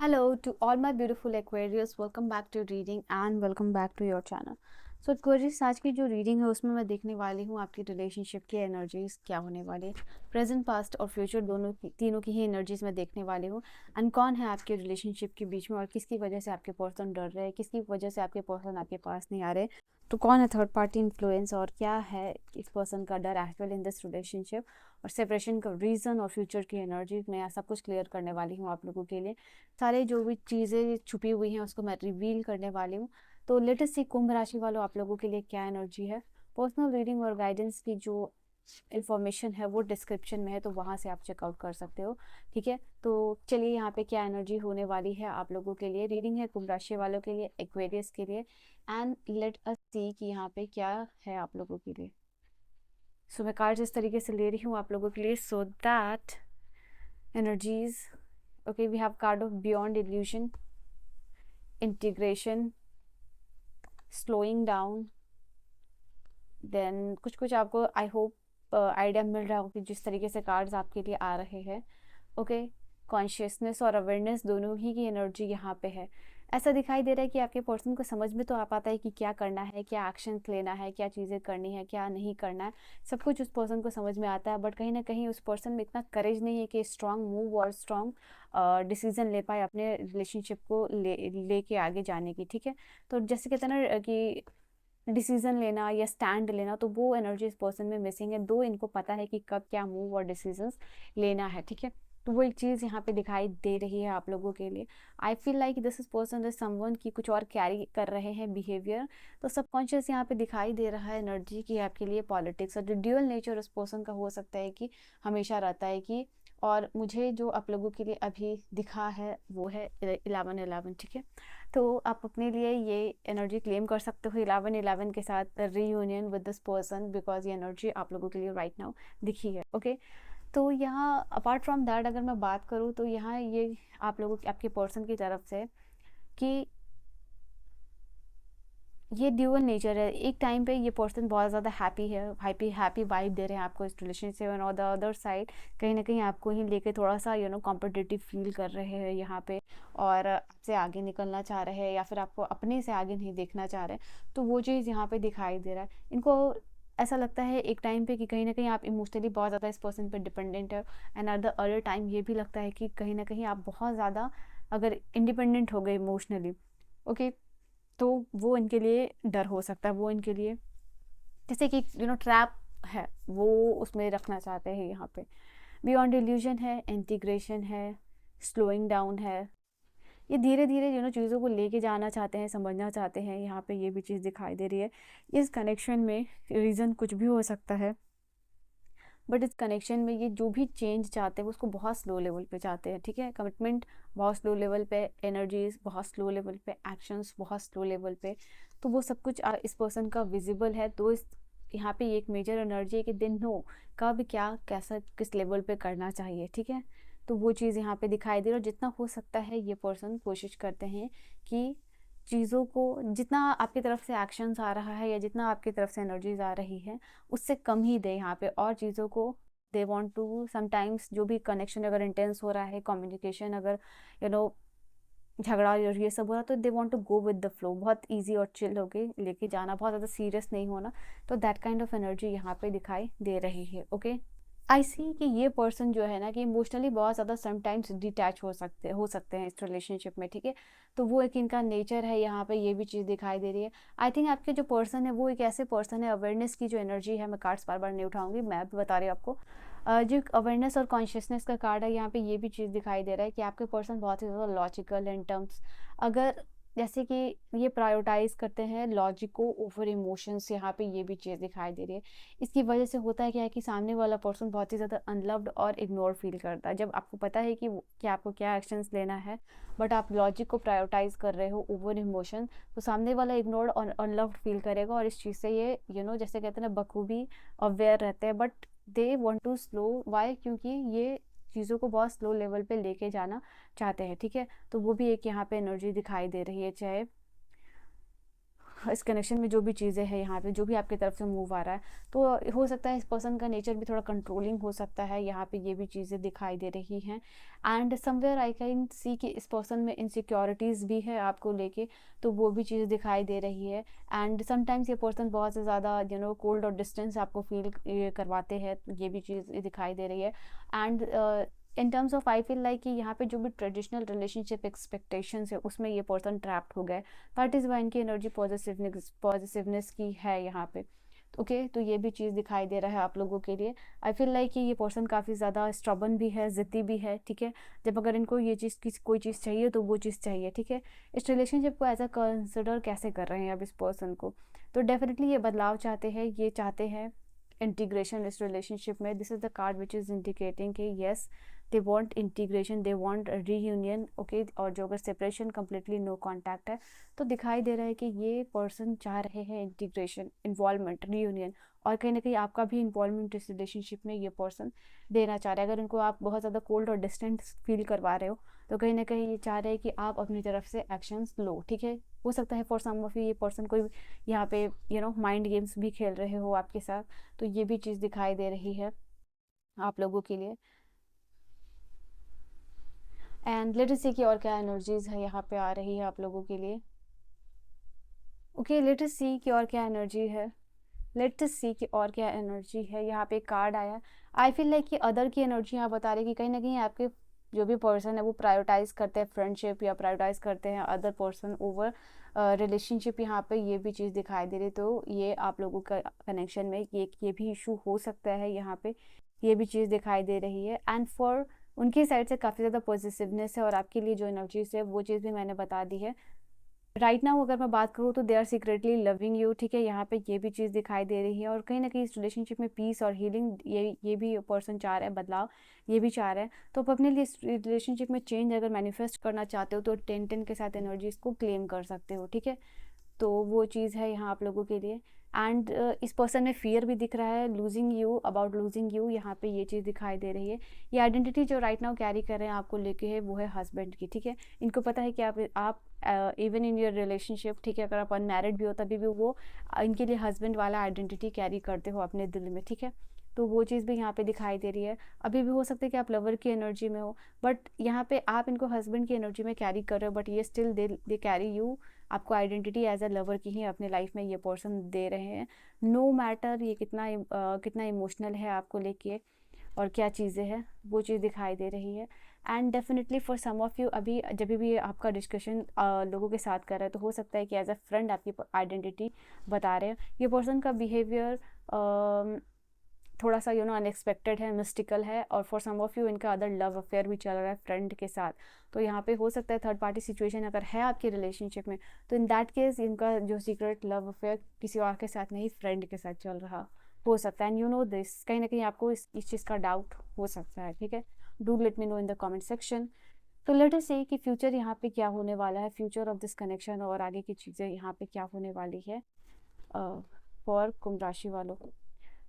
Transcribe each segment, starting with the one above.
Hello to all my beautiful Aquarius. Welcome back to reading and welcome back to your channel. So Aquarius, आज की जो reading है उसमें मैं देखने वाली हूँ आपकी रिलेशनशिप की एनर्जीज क्या होने वाली है। प्रेजेंट, पास्ट और फ्यूचर दोनों की, तीनों की ही एनर्जीज मैं देखने वाली हूँ। एंड कौन है आपके रिलेशनशिप के बीच में और किसकी वजह से आपके पर्सन डर रहे हैं, किसकी वजह से आपके पर्सन आपके पास नहीं आ रहे, तो कौन है थर्ड पार्टी इन्फ्लुएंस और क्या है इस पर्सन का डर एक्चुअल इन दिस रिलेशनशिप और सेपरेशन का रीज़न और फ्यूचर की एनर्जी मैं सब कुछ क्लियर करने वाली हूँ आप लोगों के लिए। सारे जो भी चीज़ें छुपी हुई हैं उसको मैं रिवील करने वाली हूँ। तो लेटेस्ट सी कुंभ राशि वालों आप लोगों के लिए क्या एनर्जी है। पर्सनल रीडिंग और गाइडेंस की जो इन्फॉर्मेशन है वो डिस्क्रिप्शन में है, तो वहाँ से आप चेकआउट कर सकते हो। ठीक है, तो चलिए यहाँ पे क्या एनर्जी होने वाली है आप लोगों के लिए। रीडिंग है कुंभ राशि वालों के लिए, एक्वेरियस के लिए, एंड लेट अस सी कि यहाँ पे क्या है आप लोगों के लिए। सो मैं कार्ड्स इस तरीके से ले रही हूँ आप लोगों के लिए so that energies. Okay, we have card of beyond illusion, integration, slowing down. Then कुछ कुछ आपको आई होप आइडिया मिल रहा हो कि जिस तरीके से कार्ड्स आपके लिए आ रहे हैं। ओके, कॉन्शियसनेस और अवेयरनेस दोनों ही की एनर्जी यहाँ पे है। ऐसा दिखाई दे रहा है कि आपके पर्सन को समझ में तो आ पाता है कि क्या करना है, क्या एक्शन लेना है, क्या चीज़ें करनी है, क्या नहीं करना है। सब कुछ उस पर्सन को समझ में आता है, बट कहीं ना कहीं उस पर्सन में इतना करेज नहीं है कि स्ट्रांग मूव और स्ट्रांग डिसीजन ले पाए अपने रिलेशनशिप को लेके आगे जाने की। ठीक है, तो जैसे कहते हैं ना कि डिसीजन लेना या स्टैंड लेना, तो वो एनर्जी इस पर्सन में मिसिंग है। दो इनको पता है कि कब क्या मूव और डिसीजंस लेना है। ठीक है, तो वो एक चीज़ यहाँ पे दिखाई दे रही है आप लोगों के लिए। I feel like this is person is someone की कुछ और कैरी कर रहे हैं बिहेवियर, तो सबकॉन्शियस यहाँ पे दिखाई दे रहा है एनर्जी की आपके लिए पॉलिटिक्स और जो ड्यूअल नेचर उस पर्सन का हो सकता है कि हमेशा रहता है कि, और मुझे जो आप लोगों के लिए अभी दिखा है वो है 11-11। ठीक है, तो आप अपने लिए ये एनर्जी क्लेम कर सकते हो 11-11 के साथ reunion with this person, because ये एनर्जी आप लोगों के लिए राइट नाउ दिखी है। ओके, तो यहाँ अपार्ट फ्रॉम दैट अगर मैं बात करूँ तो यहाँ ये आप लोगों की आपके पर्सन की तरफ से कि ये ड्यूअल नेचर है। एक टाइम पे ये पर्सन बहुत ज़्यादा हैप्पी है, हैप्पी हैप्पी वाइब दे रहे हैं आपको इस रिलेशनशिप, और द अदर साइड कहीं ना कहीं आपको ही लेके थोड़ा सा कॉम्पिटिटिव फील कर रहे हैं यहाँ पे, और आपसे आगे निकलना चाह रहे हैं या फिर आपको अपने से आगे नहीं देखना चाह रहे। तो वो चीज़ यहाँ पे दिखाई दे रहा है इनको। ऐसा लगता है एक टाइम पे कि कहीं ना कहीं आप इमोशनली बहुत ज़्यादा इस पर्सन पे डिपेंडेंट है, and at the other time ये भी लगता है कि कहीं ना कहीं आप बहुत ज़्यादा अगर इंडिपेंडेंट हो गए इमोशनली। ओके, तो वो इनके लिए डर हो सकता है, वो इनके लिए जैसे कि ट्रैप है, वो उसमें रखना चाहते हैं यहाँ पे। बियॉन्ड इल्यूजन है, इंटीग्रेशन है, स्लोइंग डाउन है। ये धीरे धीरे चीज़ों को लेके जाना चाहते हैं, समझना चाहते हैं। यहाँ पे ये भी चीज़ दिखाई दे रही है। इस कनेक्शन में रीज़न कुछ भी हो सकता है, बट इस कनेक्शन में ये जो भी चेंज चाहते हैं वो उसको बहुत स्लो लेवल पे चाहते हैं। ठीक है, कमिटमेंट बहुत स्लो लेवल पे, एनर्जीज बहुत स्लो लेवल पे, एक्शंस बहुत स्लो लेवल पे। तो वो सब कुछ इस पर्सन का विजिबल है। तो इस यहाँ पे एक मेजर एनर्जी है कि दिन नो कब क्या कैसा किस लेवल पे करना चाहिए। ठीक है, तो वो चीज़ यहाँ पे दिखाई दे रही है, और जितना हो सकता है ये पर्सन कोशिश करते हैं कि चीज़ों को जितना आपकी तरफ से एक्शंस आ रहा है या जितना आपकी तरफ से एनर्जीज आ रही है उससे कम ही दे यहाँ पे, और चीज़ों को दे वांट टू समटाइम्स जो भी कनेक्शन अगर इंटेंस हो रहा है, कम्युनिकेशन अगर यू नो झगड़ा और ये सब हो रहा, तो they want to go with the flow, बहुत इजी और चिल होके लेके जाना, बहुत ज़्यादा सीरियस नहीं होना। तो दैट काइंड ऑफ एनर्जी यहाँ पे दिखाई दे रही है। ओके, आई सी कि ये पर्सन जो है ना कि इमोशनली बहुत ज़्यादा समटाइम्स डिटैच हो सकते हैं इस रिलेशनशिप में। ठीक है, तो वो एक इनका नेचर है, यहाँ पे ये भी चीज़ दिखाई दे रही है। आई थिंक आपके जो पर्सन है वो एक ऐसे पर्सन है, अवेयरनेस की जो एनर्जी है, मैं कार्ड्स बार बार नहीं उठाऊंगी, मैं भी बता रही हूँ आपको। जो अवेयरनेस और कॉन्शियसनेस का कार्ड है, यहाँ पे ये भी चीज़ दिखाई दे रहा है कि आपके पर्सन बहुत ही ज़्यादा लॉजिकल इन टर्म्स, अगर जैसे कि ये प्रायोरिटाइज करते हैं लॉजिक को ओवर इमोशंस, यहाँ पे ये भी चीज़ दिखाई दे रही है। इसकी वजह से होता है क्या है कि सामने वाला पर्सन बहुत ही ज़्यादा अनलव्ड और इग्नोर फील करता है। जब आपको पता है कि आपको क्या एक्शंस लेना है, बट आप लॉजिक को प्रायोरिटाइज कर रहे हो ओवर इमोशन, तो सामने वाला इग्नोर्ड और अनलव्ड फील करेगा, और इस चीज़ से ये जैसे कहते हैं ना बखूबी अवेयर रहते हैं, but they want to slow why, क्योंकि ये चीज़ों को बहुत स्लो लेवल पे लेके जाना चाहते हैं। ठीक है, तो वो भी एक यहाँ पे एनर्जी दिखाई दे रही है। चाहे इस कनेक्शन में जो भी चीज़ें हैं यहाँ पे, जो भी आपकी तरफ से मूव आ रहा है, तो हो सकता है इस पर्सन का नेचर भी थोड़ा कंट्रोलिंग हो सकता है, यहाँ पे ये भी चीज़ें दिखाई दे रही हैं। And somewhere I can see कि इस पर्सन में इनसिक्योरिटीज़ भी है आपको लेके, तो वो भी चीज़ दिखाई दे रही है। एंड समटाइम्स ये पर्सन बहुत से ज़्यादा कोल्ड और डिस्टेंस आपको फील करवाते हैं, ये भी चीज़ दिखाई दे रही है। And in terms of I feel like कि यहाँ पे जो भी ट्रेडिशनल रिलेशनशिप एक्सपेक्टेशंस है उसमें ये पर्सन ट्रैप्ड हो गए, दैट इज़ वाई इनकी एनर्जी पॉजिटिवनेस की है यहाँ पे। ओके, तो ये भी चीज़ दिखाई दे रहा है आप लोगों के लिए। आई फील लाइक कि ये पर्सन काफ़ी ज़्यादा स्टबर्न भी है, ज़िद्दी भी है, ठीक है। जब अगर इनको ये चीज़ कोई चीज़ चाहिए तो वो चीज़ चाहिए, ठीक है। इस रिलेशनशिप को एज अ कंसिडर कैसे कर रहे हैं अब इस पर्सन को, तो डेफिनेटली ये बदलाव चाहते हैं, ये चाहते हैं इंटीग्रेशन इस रिलेशनशिप में। This is the card which is indicating कि yes they want integration, they want reunion, okay. और जो अगर सेपरेशन कंप्लीटली नो कांटेक्ट है, तो दिखाई दे रहा है कि ये पर्सन चाह रहे हैं इंटीग्रेशन, इन्वॉल्वमेंट, रीयूनियन, और कहीं ना कहीं आपका भी इन्वॉल्वमेंट इस रिलेशनशिप में ये पर्सन देना चाह रहे हैं। अगर इनको आप बहुत ज़्यादा कोल्ड और डिस्टेंट फील करवा रहे हो, तो कहीं ना कहीं ये चाह रहे हैं कि आप अपनी तरफ से एक्शंस लो, ठीक है। हो सकता है फॉर सम ऑफ यू ये पर्सन कोई यहाँ पे माइंड गेम्स भी खेल रहे हो आपके साथ, तो ये भी चीज़ दिखाई दे रही है आप लोगों के लिए। एंड लेट अस सी कि और क्या एनर्जीज है यहाँ पे आ रही है आप लोगों के लिए। ओके, लेट अस सी कि और क्या एनर्जी है, लेट अस सी कि और क्या एनर्जी है। यहाँ पे एक कार्ड आया, आई फील लाइक कि अदर की एनर्जी यहाँ बता रही है कि कहीं ना कहीं आपके जो भी पर्सन है वो प्रायोरिटाइज करते हैं फ्रेंडशिप, या प्रायोरिटाइज करते हैं अदर पर्सन ओवर रिलेशनशिप। यहाँ पे ये भी चीज़ दिखाई दे रही, तो ये आप लोगों का कनेक्शन में ये भी इशू हो सकता है यहाँ पे, ये भी चीज़ दिखाई दे रही है। एंड फॉर उनकी साइड से काफ़ी ज़्यादा पॉजिटिवनेस है, और आपके लिए जो एनर्जीज है वो चीज़ भी मैंने बता दी है। राइट नाउ अगर मैं बात करूँ तो they are secretly loving you, ठीक है। यहाँ पे ये भी चीज़ दिखाई दे रही है, और कहीं ना कहीं इस रिलेशनशिप में पीस और हीलिंग ये भी पर्सन चाह रहा है, बदलाव ये भी चाह रहा है। तो आप अपने लिए इस रिलेशनशिप में चेंज अगर मैनिफेस्ट करना चाहते हो तो 10-10 के साथ एनर्जीज को क्लेम कर सकते हो, ठीक है। तो वो चीज़ है यहाँ आप लोगों के लिए। एंड इस पर्सन में फियर भी दिख रहा है, losing you, about losing you, यहाँ पे ये चीज़ दिखाई दे रही है। ये आइडेंटिटी जो राइट नाउ कैरी कर रहे हैं आपको लेके है, वो है हस्बैंड की, ठीक है। इनको पता है कि आप इवन इन योर रिलेशनशिप, ठीक है, अगर आप अनमैरिड भी हो तभी भी वो इनके लिए हस्बैंड वाला आइडेंटिटी कैरी करते हो अपने दिल में, ठीक है। तो वो चीज़ भी यहाँ पे दिखाई दे रही है। अभी भी हो सकता है कि आप लवर की एनर्जी में हो, बट यहाँ पे आप इनको हस्बैंड की एनर्जी में कैरी कर रहे हो, बट ये स्टिल दे कैरी यू, आपको आइडेंटिटी एज अ लवर की ही अपने लाइफ में ये पर्सन दे रहे हैं। नो मैटर ये कितना इमोशनल है आपको लेके और क्या चीज़ें हैं, वो चीज़ दिखाई दे रही है। And definitely for some of you अभी जब भी आपका डिस्कशन लोगों के साथ कर रहे हैं, तो हो सकता है कि एज अ फ्रेंड आपकी आइडेंटिटी बता रहे हैं। ये पर्सन का बिहेवियर थोड़ा सा अनएक्सपेक्टेड है, मिस्टिकल है, और फॉर सम ऑफ यू इनका अदर लव अफेयर भी चल रहा है फ्रेंड के साथ। तो यहाँ पे हो सकता है थर्ड पार्टी सिचुएशन अगर है आपकी रिलेशनशिप में, तो इन दैट केस इनका जो सीक्रेट लव अफेयर किसी और के साथ नहीं, फ्रेंड के साथ चल रहा हो सकता है। एंड दिस, कहीं ना कहीं आपको इस चीज़ का डाउट हो सकता है, ठीक है। Do let me know in the comment section. तो लेट अस से कि फ्यूचर यहाँ पे क्या होने वाला है, फ्यूचर ऑफ दिस कनेक्शन, और आगे की चीज़ें यहाँ पे क्या होने वाली है फॉर कुंभ राशि वालों।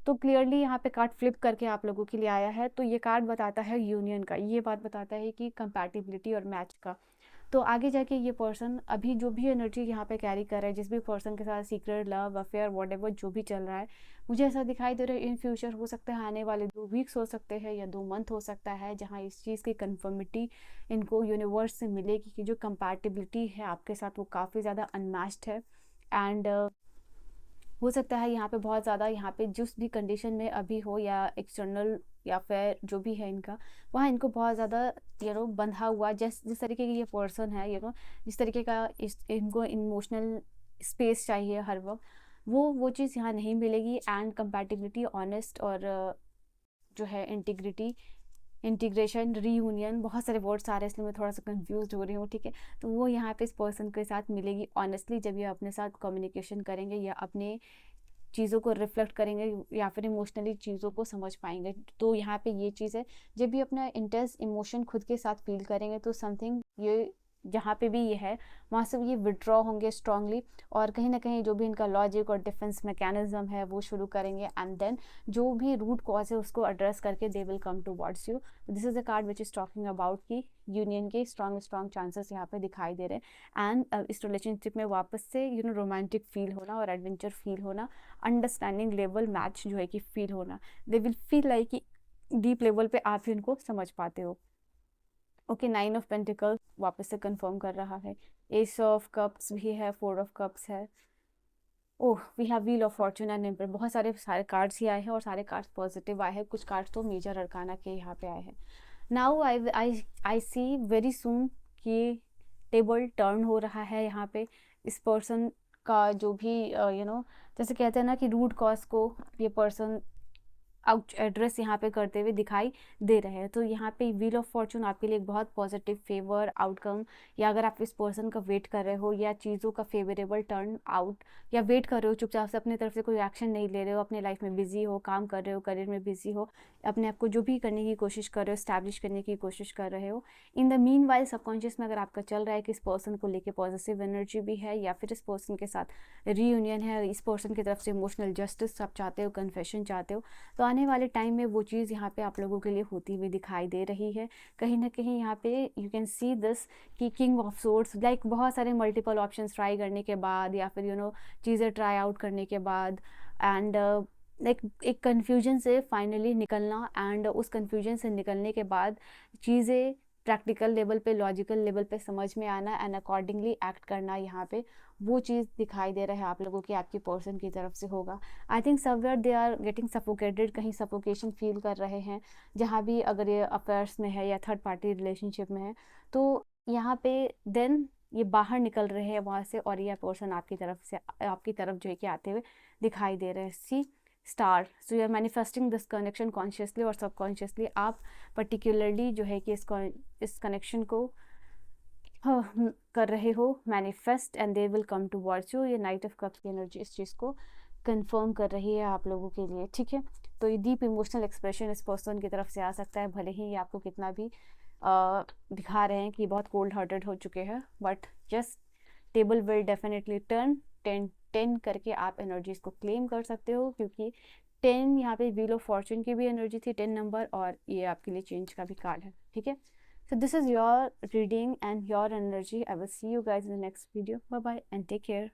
तो क्लियरली यहाँ पे कार्ड फ्लिप करके आप लोगों के लिए आया है, तो ये कार्ड बताता है यूनियन का, ये बात बताता है कि कंपैटिबिलिटी और मैच का। तो आगे जाके ये पर्सन अभी जो भी एनर्जी यहाँ पे कैरी कर रहा है, जिस भी पर्सन के साथ सीक्रेट लव अफेयर व्हाटएवर जो भी चल रहा है, मुझे ऐसा दिखाई दे रहा है इन फ्यूचर हो सकता है आने वाले 2 वीक्स हो सकते हैं या 2 मंथ हो सकता है, जहाँ इस चीज़ की कन्फर्मिटी इनको यूनिवर्स से मिलेगी कि जो कंपैटिबिलिटी है आपके साथ वो काफ़ी ज़्यादा अनमैच्ड है। एंड हो सकता है यहाँ पे बहुत ज़्यादा यहाँ पे जिस भी कंडीशन में अभी हो, या एक्सटर्नल या फिर जो भी है इनका, वहाँ इनको बहुत ज़्यादा बंधा हुआ, जिस तरीके की ये पर्सन है जिस तरीके का इनको इमोशनल स्पेस चाहिए हर वक्त, वो चीज़ यहाँ नहीं मिलेगी। एंड कंपैटिबिलिटी, ऑनेस्ट, और जो है इंटीग्रिटी, इंटीग्रेशन, रीयूनियन, बहुत सारे वर्ड्स आ रहे हैं इसलिए मैं थोड़ा सा कंफ्यूज हो रही हूँ, ठीक है। तो वो यहाँ पे इस पर्सन के साथ मिलेगी ऑनेस्टली, जब ये अपने साथ कम्युनिकेशन करेंगे या अपने चीज़ों को रिफ्लेक्ट करेंगे या फिर इमोशनली चीज़ों को समझ पाएंगे। तो यहाँ पे ये चीज़ है, जब भी अपना इंटेंस इमोशन खुद के साथ फील करेंगे तो समथिंग जहाँ पे भी ये है वहाँ से ये विड्रॉ होंगे स्ट्रांगली, और कहीं ना कहीं जो भी इनका लॉजिक और डिफेंस मैकेनिज्म है वो शुरू करेंगे, एंड देन जो भी रूट कॉज है उसको एड्रेस करके दे will come towards you. This is a card which is talking about की यूनियन के स्ट्रॉन्ग चांसेस यहाँ पे दिखाई दे रहे हैं, एंड इस रिलेशनशिप में वापस से रोमांटिक फील होना और एडवेंचर फील होना, अंडरस्टैंडिंग लेवल मैच जो है कि फील होना, दे विल फील लाइक कि डीप लेवल पे आप ही उनको समझ पाते हो। ओके, 9 ऑफ पेंटिकल्स वापस से कंफर्म कर रहा है, एस ऑफ कप्स भी है, 4 ऑफ कप्स है, oh we have wheel of fortune and emperor. बहुत सारे कार्ड्स ही आए हैं और सारे कार्ड्स पॉजिटिव आए हैं, कुछ कार्ड्स तो मेजर अरकाना के यहाँ पे आए हैं। Now I C very soon कि टेबल टर्न हो रहा है यहाँ पे। इस पर्सन का जो भी जैसे कहते हैं ना कि रूट कॉज को ये पर्सन आउट एड्रेस यहाँ पे करते हुए दिखाई दे रहे हैं। तो यहाँ पे व्हील ऑफ फॉर्चून आपके लिए एक बहुत पॉजिटिव फेवर आउटकम, या अगर आप इस पर्सन का वेट कर रहे हो या चीज़ों का फेवरेबल टर्न आउट, या वेट कर रहे हो चुपचाप से अपनी तरफ से कोई एक्शन नहीं ले रहे हो, अपने लाइफ में बिजी हो, काम कर रहे हो, करियर में बिजी हो, अपने आप को जो भी करने की कोशिश कर रहे हो, स्टैब्लिश करने की कोशिश कर रहे हो, in the mean while subconscious में अगर आपका चल रहा है कि इस पर्सन को लेके पॉजिटिव एनर्जी भी है, या फिर इस पर्सन के साथ रीयूनियन है, इस पर्सन की तरफ से इमोशनल जस्टिस आप चाहते हो, कन्फेशन चाहते हो, तो आने वाले टाइम में वो चीज़ यहाँ पे आप लोगों के लिए होती हुई दिखाई दे रही है। कहीं ना कहीं यहाँ पे यू कैन सी दिस कि किंग ऑफ सोर्ड्स, लाइक बहुत सारे मल्टीपल ऑप्शंस ट्राई करने के बाद, या फिर चीज़ें ट्राई आउट करने के बाद, एंड लाइक एक कन्फ्यूजन से फाइनली निकलना, एंड उस कन्फ्यूजन से निकलने के बाद चीज़ें प्रैक्टिकल लेवल पे, लॉजिकल लेवल पे समझ में आना, एंड अकॉर्डिंगली एक्ट करना, यहाँ पे वो चीज़ दिखाई दे रहा है आप लोगों की, आपकी पर्सन की तरफ से होगा। I think somewhere they are getting suffocated, कहीं सफोकेशन फील कर रहे हैं जहाँ भी, अगर ये अफेयर्स में है या थर्ड पार्टी रिलेशनशिप में है, तो यहाँ पे देन ये बाहर निकल रहे हैं वहाँ से, और ये पर्सन आपकी तरफ जो है कि आते हुए दिखाई दे रहे हैं। C star, so you are manifesting this connection consciously और सबकॉन्शियसली, आप पर्टिकुलरली जो है कि इस कनेक्शन को कर रहे हो manifest, and they will come towards you. ये नाइट ऑफ कप्स की एनर्जी इस चीज़ को कंफर्म कर रही है आप लोगों के लिए, ठीक है। तो ये डीप इमोशनल एक्सप्रेशन इस पर्सन की तरफ से आ सकता है, भले ही ये आपको कितना भी दिखा रहे हैं कि बहुत कोल्ड हार्टेड हो चुके हैं, but just table will definitely turn 10 करके आप एनर्जीज को क्लेम कर सकते हो, क्योंकि 10 यहाँ पे व्हील ऑफ फॉर्चून की भी एनर्जी थी, 10 नंबर, और ये आपके लिए चेंज का भी कार्ड है, ठीक है। So this is your reading and your energy. I will see you guys in the next video. Bye bye and take care.